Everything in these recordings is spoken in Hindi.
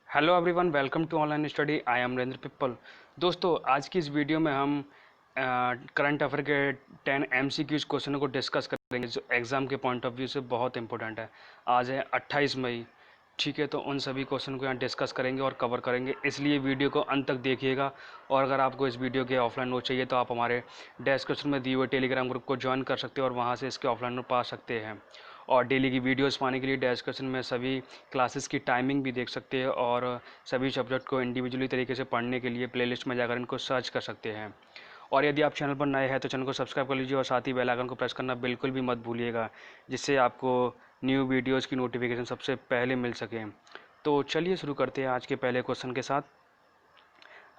Hello everyone, welcome to online study. I am Narendra Pippal. दोस्तों, आज की इस वीडियो में हम करंट अफेयर के 10 एमसीक्यूज क्वेश्चनों को डिस्कस करेंगे जो एग्ज़ाम के पॉइंट ऑफ व्यू से बहुत इंपॉर्टेंट है। आज है 28 मई। ठीक है, तो उन सभी क्वेश्चन को यहाँ डिस्कस करेंगे और कवर करेंगे, इसलिए वीडियो को अंत तक देखिएगा। और अगर आपको इस वीडियो के ऑफलाइन नोट चाहिए तो आप हमारे डिस्क्रिप्शन में दिए हुए टेलीग्राम ग्रुप को ज्वाइन कर सकते हो और वहाँ से इसके ऑफलाइन नोट पा सकते हैं। और डेली की वीडियोस पाने के लिए डिस्क्रिप्शन में सभी क्लासेस की टाइमिंग भी देख सकते हैं और सभी सब्जेक्ट को इंडिविजुअली तरीके से पढ़ने के लिए प्लेलिस्ट में जाकर इनको सर्च कर सकते हैं। और यदि आप चैनल पर नए हैं तो चैनल को सब्सक्राइब कर लीजिए और साथ ही बेल आइकन को प्रेस करना बिल्कुल भी मत भूलिएगा, जिससे आपको न्यू वीडियोज़ की नोटिफिकेशन सबसे पहले मिल सके। तो चलिए शुरू करते हैं आज के पहले क्वेश्चन के साथ।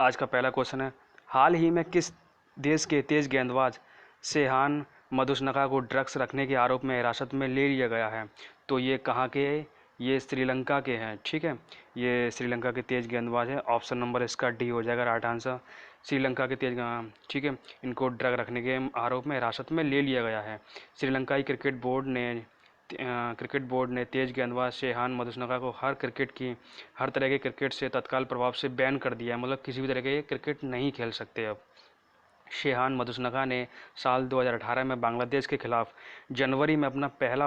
आज का पहला क्वेश्चन है, हाल ही में किस देश के तेज गेंदबाज शेहान मधुस्नका को ड्रग्स रखने के आरोप में हिरासत में ले लिया गया है? तो ये कहाँ के हैं? ये श्रीलंका के हैं। ठीक है, ये श्रीलंका के तेज गेंदबाज हैं। ऑप्शन नंबर इसका डी हो जाएगा राइट आंसर। श्रीलंका के तेज, ठीक है, इनको ड्रग रखने के आरोप में हिरासत में ले लिया गया है। श्रीलंकाई क्रिकेट बोर्ड ने तेज गेंदबाज शेहान मधुस्नका को हर तरह के क्रिकेट से तत्काल प्रभाव से बैन कर दिया है, मतलब किसी भी तरह के क्रिकेट नहीं खेल सकते अब। शेहान मधुस्नका ने साल 2018 में बांग्लादेश के खिलाफ जनवरी में अपना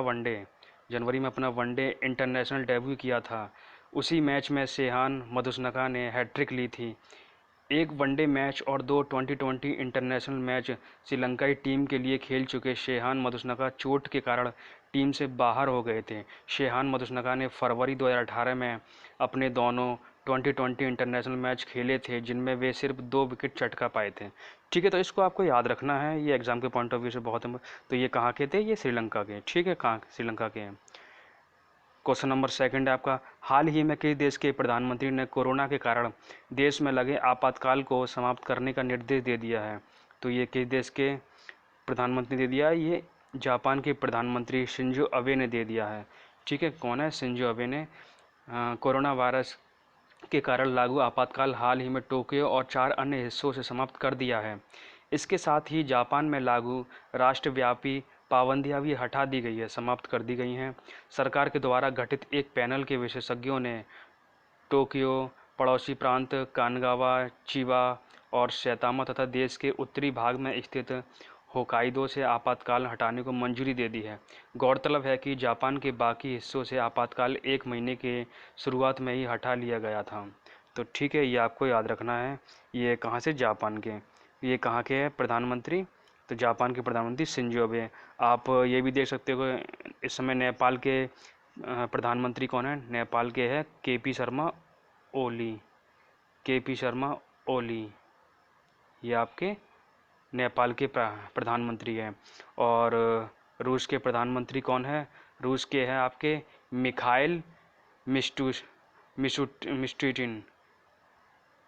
वनडे इंटरनेशनल डेब्यू किया था। उसी मैच में शेहान मधुस्नका ने हैट्रिक ली थी। एक वनडे मैच और 2 2020 इंटरनेशनल मैच श्रीलंकाई टीम के लिए खेल चुके शेहान मधुस्नका चोट के कारण टीम से बाहर हो गए थे। शेहान मधुस्नका ने फरवरी 2018 में अपने दोनों 2020 इंटरनेशनल मैच खेले थे, जिनमें वे सिर्फ 2 विकेट चटका पाए थे। ठीक है, तो इसको आपको याद रखना है, ये एग्जाम के पॉइंट ऑफ व्यू से बहुत तो ये कहाँ के थे? ये श्रीलंका के। ठीक है, कहाँ? श्रीलंका के हैं। क्वेश्चन नंबर सेकंड है आपका, हाल ही में किस देश के प्रधानमंत्री ने कोरोना के कारण देश में लगे आपातकाल को समाप्त करने का निर्देश दे दिया है? तो ये किस देश के प्रधानमंत्री ने दे दिया है? ये जापान के प्रधानमंत्री शिंजो अबे ने दे दिया है। ठीक है, कौन है? शिंजो अबे ने कोरोना वायरस के कारण लागू आपातकाल हाल ही में टोक्यो और 4 अन्य हिस्सों से समाप्त कर दिया है। इसके साथ ही जापान में लागू राष्ट्रव्यापी पाबंदियां भी हटा दी गई है, समाप्त कर दी गई हैं। सरकार के द्वारा गठित एक पैनल के विशेषज्ञों ने टोक्यो, पड़ोसी प्रांत कानगावा, चिबा और सैतामा तथा देश के उत्तरी भाग में स्थित होकाइदो से आपातकाल हटाने को मंजूरी दे दी है। गौरतलब है कि जापान के बाकी हिस्सों से आपातकाल 1 महीने के शुरुआत में ही हटा लिया गया था। तो ठीक है, ये आपको याद रखना है। ये कहाँ से? जापान के। ये कहाँ के हैं प्रधानमंत्री? तो जापान के प्रधानमंत्री शिंजो अबे। आप ये भी देख सकते हो इस समय नेपाल के प्रधानमंत्री कौन है? नेपाल के हैं केपी शर्मा ओली। केपी शर्मा ओली, ये आपके नेपाल के प्रधानमंत्री हैं। और रूस के प्रधानमंत्री कौन है? रूस के हैं आपके मिखाइल मिस्टूस मिशुटिन।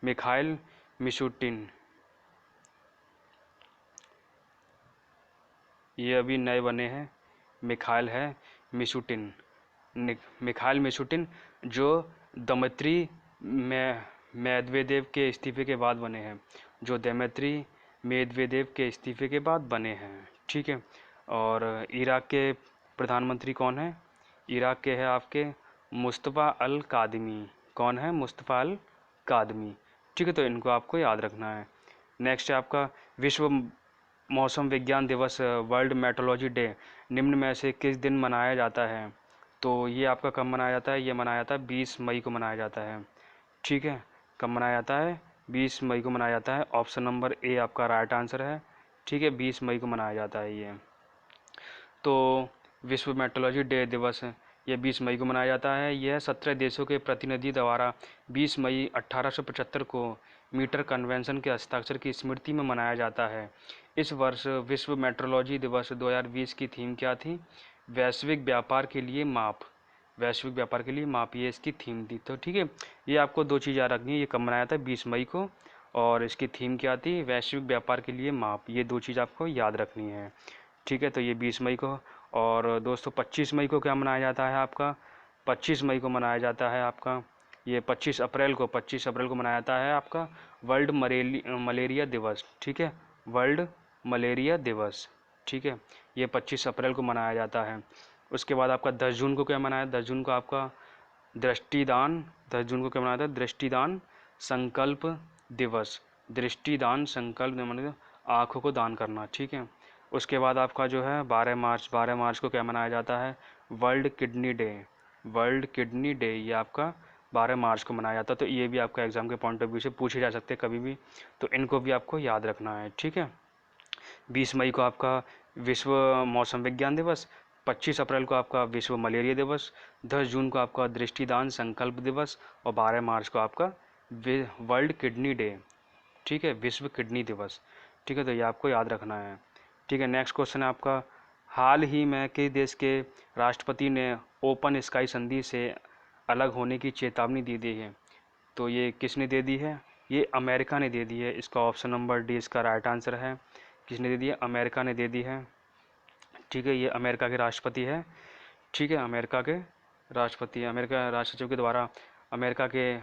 मिखाइल मिशुटिन, ये अभी नए बने हैं। मिखाइल है मिशुटिन, मिखाइल मिशुटिन, जो दमित्री मेदवेदेव के इस्तीफे के बाद बने हैं, जो दमित्री मेदवेदेव के इस्तीफे के बाद बने हैं। ठीक है, और इराक के प्रधानमंत्री कौन है? इराक के हैं आपके मुस्तफ़ा अल कादमी। कौन है? मुस्तफ़ा अल कादमी। ठीक है, तो इनको आपको याद रखना है। नेक्स्ट है आपका विश्व मौसम विज्ञान दिवस, वर्ल्ड मेट्रोलॉजी डे निम्न में से किस दिन मनाया जाता है? तो ये आपका कब मनाया जाता है? ये मनाया जाता है 20 मई को मनाया जाता है। ठीक है, कब मनाया जाता है? 20 मई को मनाया जाता है। ऑप्शन नंबर ए आपका राइट आंसर है। ठीक है, 20 मई को मनाया जाता है ये। तो विश्व मेट्रोलॉजी डे दिवस ये 20 मई को मनाया जाता है। यह 17 देशों के प्रतिनिधि द्वारा 20 मई 1875 को मीटर कन्वेंशन के हस्ताक्षर की स्मृति में मनाया जाता है। इस वर्ष विश्व मेट्रोलॉजी दिवस 2020 की थीम क्या थी? वैश्विक व्यापार के लिए माप। वैश्विक व्यापार के लिए माप, ये इसकी थीम थी। तो ठीक है, ये आपको 2 चीज़ याद रखनी है। ये कब मनाया था? 20 मई को। और इसकी थीम क्या थी? वैश्विक व्यापार के लिए माप। ये 2 चीज़ आपको याद रखनी है। ठीक है, तो ये 20 मई को। और दोस्तों 25 मई को क्या मनाया जाता है आपका? 25 मई को मनाया जाता है आपका, ये 25 अप्रैल को मनाया जाता है आपका वर्ल्ड मलेरिया दिवस। ठीक है, वर्ल्ड मलेरिया दिवस। ठीक है, ये 25 अप्रैल को मनाया जाता है। उसके बाद आपका 10 जून को क्या मनाया? 10 जून को आपका दृष्टिदान, 10 जून को क्या मनाया जाता है? दृष्टिदान संकल्प दिवस। दृष्टिदान संकल्प मतलब आँखों को दान करना, ठीक है। उसके बाद आपका जो है 12 मार्च को क्या मनाया जाता है? World kidney day. World kidney day ये आपका 12 मार्च को मनाया जाता है। तो ये भी आपका एग्जाम के पॉइंट ऑफ व्यू से पूछे जा सकते हैं कभी भी, तो इनको भी आपको याद रखना है, ठीक है। 20 मई को आपका विश्व मौसम विज्ञान दिवस, 25 अप्रैल को आपका विश्व मलेरिया दिवस, 10 जून को आपका दृष्टिदान संकल्प दिवस और 12 मार्च को आपका वर्ल्ड किडनी डे, ठीक है, विश्व किडनी दिवस, ठीक है। तो ये आपको याद रखना है, ठीक है। नेक्स्ट क्वेश्चन है आपका, हाल ही में किस देश के राष्ट्रपति ने ओपन स्काई संधि से अलग होने की चेतावनी दे दी है? तो ये किसने दे दी है? ये अमेरिका ने दे दी है। इसका ऑप्शन नंबर डी इसका राइट आंसर है। किसने दे दी है? अमेरिका ने दे दी है, ठीक है। ये अमेरिका के राष्ट्रपति है, ठीक है। अमेरिका के राष्ट्रपति, अमेरिका राष्ट्र सचिव के द्वारा अमेरिका के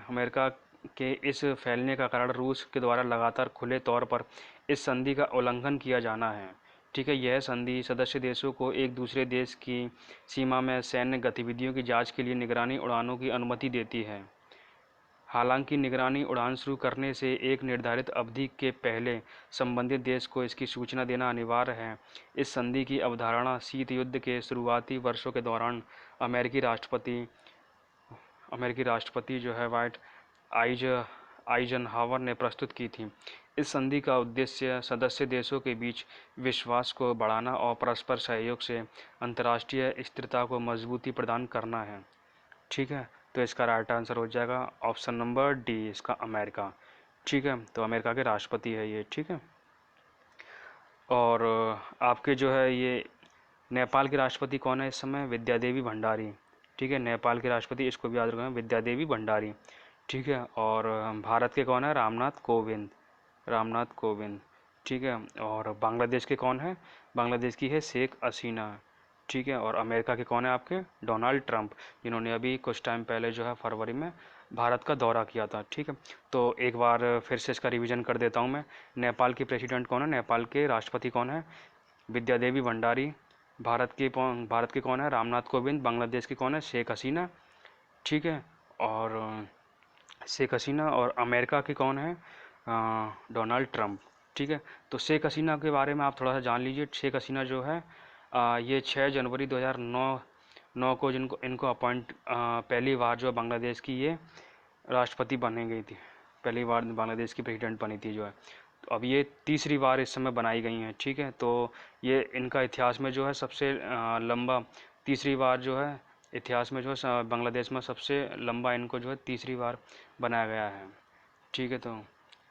इस फैलने का कारण रूस के द्वारा लगातार खुले तौर पर इस संधि का उल्लंघन किया जाना है, ठीक है। यह संधि सदस्य देशों को एक दूसरे देश की सीमा में सैन्य गतिविधियों की जांच के लिए निगरानी उड़ानों की अनुमति देती है। हालांकि निगरानी उड़ान शुरू करने से एक निर्धारित अवधि के पहले संबंधित देश को इसकी सूचना देना अनिवार्य है। इस संधि की अवधारणा शीत युद्ध के शुरुआती वर्षों के दौरान अमेरिकी राष्ट्रपति जो है वाइट आइजनहावर ने प्रस्तुत की थी। इस संधि का उद्देश्य सदस्य देशों के बीच विश्वास को बढ़ाना और परस्पर सहयोग से अंतर्राष्ट्रीय स्थिरता को मजबूती प्रदान करना है, ठीक है। तो इसका राइट आंसर हो जाएगा ऑप्शन नंबर डी इसका अमेरिका, ठीक है। तो अमेरिका के राष्ट्रपति है ये, ठीक है। और आपके जो है ये नेपाल के राष्ट्रपति कौन है इस समय? विद्यादेवी भंडारी, ठीक है। नेपाल के राष्ट्रपति, इसको भी याद रखना, विद्यादेवी भंडारी, ठीक है। और भारत के कौन है? रामनाथ कोविंद, ठीक है। और बांग्लादेश के कौन है? बांग्लादेश की है शेख हसीना, ठीक है। और अमेरिका के कौन है आपके? डोनाल्ड ट्रंप, जिन्होंने अभी कुछ टाइम पहले जो है फरवरी में भारत का दौरा किया था, ठीक है। तो एक बार फिर से इसका रिवीजन कर देता हूँ मैं। नेपाल के प्रेसिडेंट कौन है? नेपाल के राष्ट्रपति कौन है? विद्यादेवी भंडारी। भारत के कौन है? रामनाथ कोविंद। बांग्लादेश के कौन है? शेख हसीना, ठीक है। और शेख हसीना। और अमेरिका के कौन है? डोनाल्ड ट्रंप, ठीक है। तो शेख हसीना के बारे में आप थोड़ा सा जान लीजिए। शेख हसीना जो है ये 6 जनवरी 2009 को इनको अपॉइंट पहली बार जो बांग्लादेश की ये राष्ट्रपति बनी गई थी, पहली बार बांग्लादेश की प्रेसिडेंट बनी थी जो है। तो अब ये तीसरी बार इस समय बनाई गई हैं, ठीक है। तो ये इनका इतिहास में जो है सबसे लंबा, तीसरी बार जो है इतिहास में जो है बांग्लादेश में सबसे लंबा इनको जो है तीसरी बार बनाया गया है, ठीक है। तो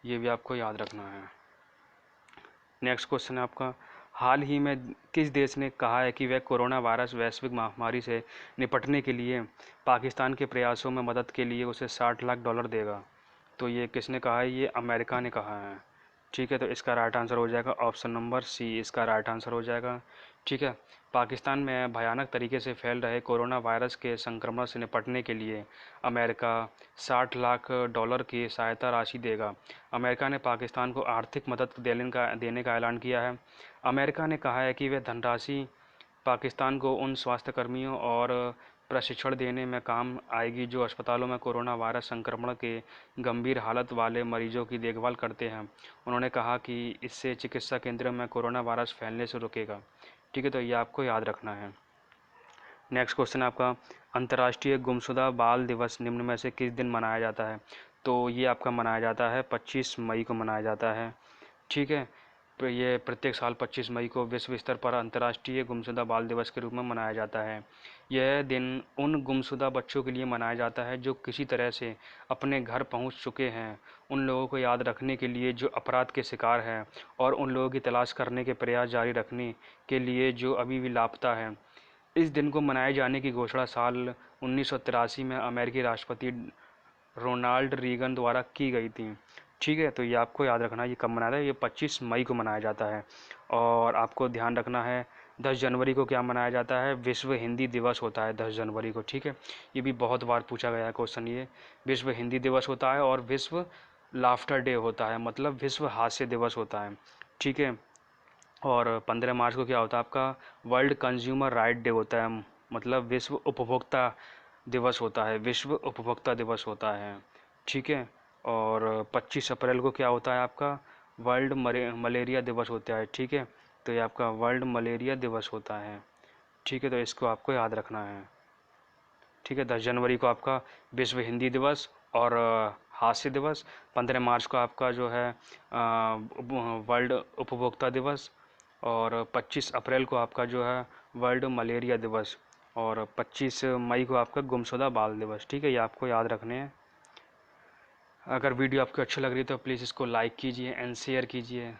ये भी आपको याद रखना है। नेक्स्ट क्वेश्चन है आपका, हाल ही में किस देश ने कहा है कि वह कोरोना वायरस वैश्विक महामारी से निपटने के लिए पाकिस्तान के प्रयासों में मदद के लिए उसे $60 लाख देगा? तो ये किसने कहा है? ये अमेरिका ने कहा है, ठीक है। तो इसका राइट आंसर हो जाएगा ऑप्शन नंबर सी इसका राइट आंसर हो जाएगा, ठीक है। पाकिस्तान में भयानक तरीके से फैल रहे कोरोना वायरस के संक्रमण से निपटने के लिए अमेरिका $60 लाख की सहायता राशि देगा। अमेरिका ने पाकिस्तान को आर्थिक मदद देने का ऐलान किया है। अमेरिका ने कहा है कि वह धनराशि पाकिस्तान को उन स्वास्थ्यकर्मियों और प्रशिक्षण देने में काम आएगी जो अस्पतालों में कोरोना वायरस संक्रमण के गंभीर हालत वाले मरीजों की देखभाल करते हैं। उन्होंने कहा कि इससे चिकित्सा केंद्रों में कोरोना वायरस फैलने से रुकेगा, ठीक है। तो ये आपको याद रखना है। नेक्स्ट क्वेश्चन आपका, अंतर्राष्ट्रीय गुमशुदा बाल दिवस निम्न में से किस दिन मनाया जाता है? तो ये आपका मनाया जाता है 25 मई को मनाया जाता है, ठीक है। तो ये प्रत्येक साल 25 मई को विश्व स्तर पर अंतर्राष्ट्रीय गुमशुदा बाल दिवस के रूप में मनाया जाता है। यह दिन उन गुमशुदा बच्चों के लिए मनाया जाता है जो किसी तरह से अपने घर पहुंच चुके हैं, उन लोगों को याद रखने के लिए जो अपराध के शिकार हैं, और उन लोगों की तलाश करने के प्रयास जारी रखने के लिए जो अभी भी लापता हैं। इस दिन को मनाए जाने की घोषणा साल 1983 में अमेरिकी राष्ट्रपति रोनाल्ड रीगन द्वारा की गई थी, ठीक है। तो ये आपको याद रखना है ये कब मनाया है, ये 25 मई को मनाया जाता है। और आपको ध्यान रखना है 10 जनवरी को क्या मनाया जाता है? विश्व हिंदी दिवस होता है 10 जनवरी को, ठीक है। ये भी बहुत बार पूछा गया है क्वेश्चन, ये विश्व हिंदी दिवस होता है। और विश्व लाफ्टर डे होता है, मतलब विश्व हास्य दिवस होता है, ठीक है। और 15 मार्च को क्या होता है आपका? वर्ल्ड कंज्यूमर राइट डे होता है, मतलब विश्व उपभोक्ता दिवस होता है, विश्व उपभोक्ता दिवस होता है, ठीक है। और 25 अप्रैल को क्या होता है आपका, वर्ल्ड मलेरिया दिवस होता है, ठीक है। तो ये आपका वर्ल्ड मलेरिया दिवस होता है, ठीक है। तो इसको आपको याद रखना है, ठीक है। 10 जनवरी को आपका विश्व हिंदी दिवस और हास्य दिवस। 15 मार्च को आपका जो है वर्ल्ड उपभोक्ता दिवस। और 25 अप्रैल को आपका जो है वर्ल्ड मलेरिया दिवस। और 25 मई को आपका गुमशुदा बाल दिवस, ठीक है। ये आपको याद रखने हैं। अगर वीडियो आपको अच्छी लग रही है तो प्लीज़ इसको लाइक कीजिए एंड शेयर कीजिए।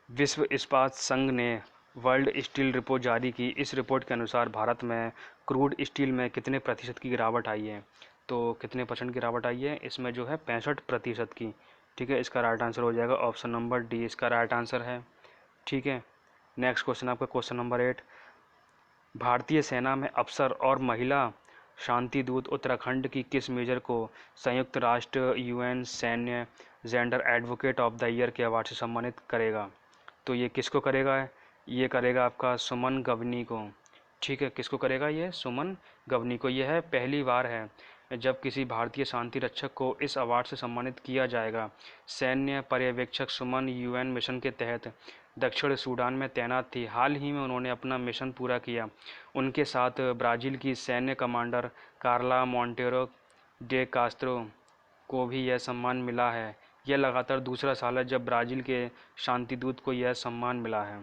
विश्व इस्पात संघ ने वर्ल्ड स्टील रिपोर्ट जारी की। इस रिपोर्ट के अनुसार भारत में क्रूड स्टील में कितने प्रतिशत की गिरावट आई है। तो कितने परसेंट गिरावट आई है, इसमें जो है 65% की, ठीक है। इसका राइट आंसर हो जाएगा ऑप्शन नंबर डी, इसका राइट आंसर है, ठीक है। नेक्स्ट क्वेश्चन आपका क्वेश्चन नंबर 8। भारतीय सेना में अफसर और महिला शांति दूत उत्तराखंड की किस मेजर को संयुक्त राष्ट्र यूएन सैन्य gender advocate of the year के अवार्ड से सम्मानित करेगा। तो ये किसको करेगा, ये करेगा आपका सुमन गवनी को, ठीक है। किसको करेगा, ये सुमन गवनी को। यह पहली बार है जब किसी भारतीय शांति रक्षक को इस अवार्ड से सम्मानित किया जाएगा। सैन्य पर्यवेक्षक सुमन यूएन मिशन के तहत दक्षिण सूडान में तैनात थी। हाल ही में उन्होंने अपना मिशन पूरा किया। उनके साथ ब्राज़ील की सैन्य कमांडर कार्ला मोंटेरो डे कास्त्रो को भी यह सम्मान मिला है। यह लगातार दूसरा साल है जब ब्राज़ील के शांति दूत को यह सम्मान मिला है,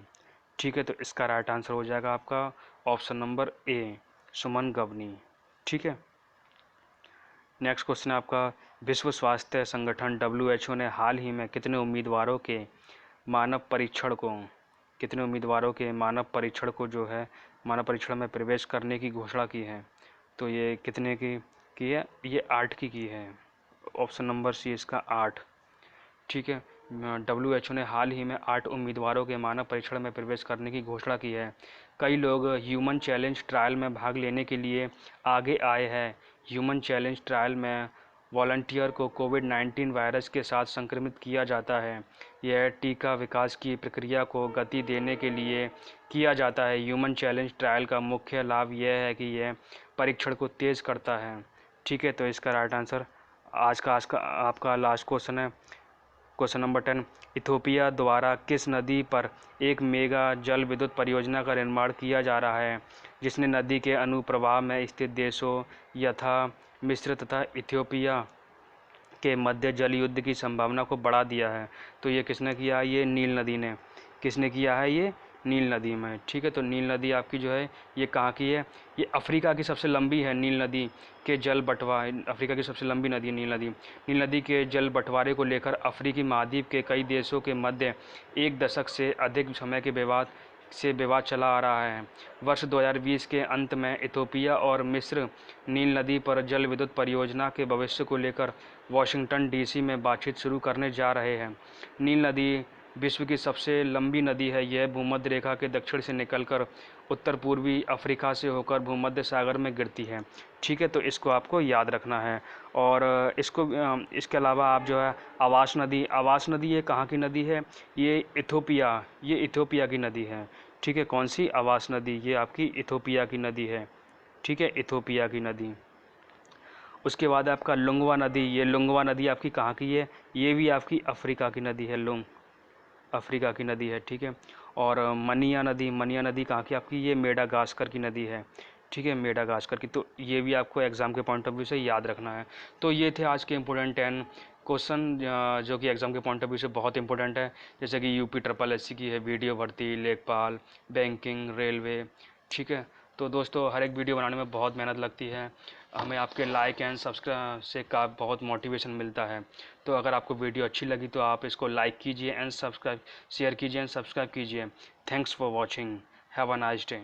ठीक है। तो इसका राइट आंसर हो जाएगा आपका ऑप्शन नंबर ए, सुमन गवनी, ठीक है। नेक्स्ट क्वेश्चन है आपका, विश्व स्वास्थ्य संगठन WHO ने हाल ही में कितने उम्मीदवारों के मानव परीक्षण को जो है मानव परीक्षण में प्रवेश करने की घोषणा की है। तो ये कितने की है, ये 8 की है। ऑप्शन नंबर सी इसका 8, ठीक है। WHO ने हाल ही में 8 उम्मीदवारों के मानव परीक्षण में प्रवेश करने की घोषणा की है। कई लोग ह्यूमन चैलेंज ट्रायल में भाग लेने के लिए आगे आए हैं। ह्यूमन चैलेंज ट्रायल में वॉलंटियर को कोविड-19 वायरस के साथ संक्रमित किया जाता है। यह टीका विकास की प्रक्रिया को गति देने के लिए किया जाता है। ह्यूमन चैलेंज ट्रायल का मुख्य लाभ यह है कि यह परीक्षण को तेज़ करता है, ठीक है। तो इसका राइट आंसर आज का आपका लास्ट क्वेश्चन है, क्वेश्चन नंबर 10। इथियोपिया द्वारा किस नदी पर एक मेगा जल विद्युत परियोजना का निर्माण किया जा रहा है, जिसने नदी के अनुप्रवाह में स्थित देशों यथा मिस्र तथा इथियोपिया के मध्य जल युद्ध की संभावना को बढ़ा दिया है। तो ये किसने किया, ये नील नदी ने। किसने किया है, ये नील नदी में, ठीक है। तो नील नदी आपकी जो है ये कहाँ की है, ये अफ्रीका की सबसे लंबी है। नील नदी के जल अफ्रीका की सबसे लंबी नदी है नील नदी। नील नदी के जल बंटवारे को लेकर अफ्रीकी महाद्वीप के कई देशों के मध्य एक दशक से अधिक समय के विवाद चला आ रहा है। वर्ष 2020 के अंत में इथियोपिया और मिस्र नील नदी पर जल विद्युत परियोजना के भविष्य को लेकर वाशिंगटन DC में बातचीत शुरू करने जा रहे हैं। नील नदी विश्व की सबसे लंबी नदी है। यह भूमध्य रेखा के दक्षिण से निकलकर उत्तर पूर्वी अफ्रीका से होकर भूमध्य सागर में गिरती है, ठीक है। तो इसको आपको याद रखना है। और इसके अलावा आप जो है आवास नदी ये कहाँ की नदी है, ये इथियोपिया की नदी है, ठीक है। कौन सी, आवास नदी, ये आपकी इथियोपिया की नदी है, ठीक है, इथियोपिया की नदी। उसके बाद आपका लुंगवा नदी, ये लुंगवा नदी आपकी कहाँ की है, ये भी आपकी अफ्रीका की नदी है, अफ्रीका की नदी है, ठीक है। और मनिया नदी कहाँ की आपकी, ये मेडागास्कर की नदी है, ठीक है, मेडागास्कर की। तो ये भी आपको एग्ज़ाम के पॉइंट ऑफ व्यू से याद रखना है। तो ये थे आज के इम्पोर्टेंट 10 क्वेश्चन जो कि एग्ज़ाम के पॉइंट ऑफ व्यू से बहुत इंपॉर्टेंट है। जैसे कि UP SSC की है, वीडियो भर्ती, लेखपाल, बैंकिंग, रेलवे, ठीक है। तो दोस्तों हर एक वीडियो बनाने में बहुत मेहनत लगती है। हमें आपके लाइक एंड सब्सक्राइब से का बहुत मोटिवेशन मिलता है। तो अगर आपको वीडियो अच्छी लगी तो आप इसको लाइक कीजिए एंड सब्सक्राइब, शेयर कीजिए एंड सब्सक्राइब कीजिए। Thanks for watching, have a nice day.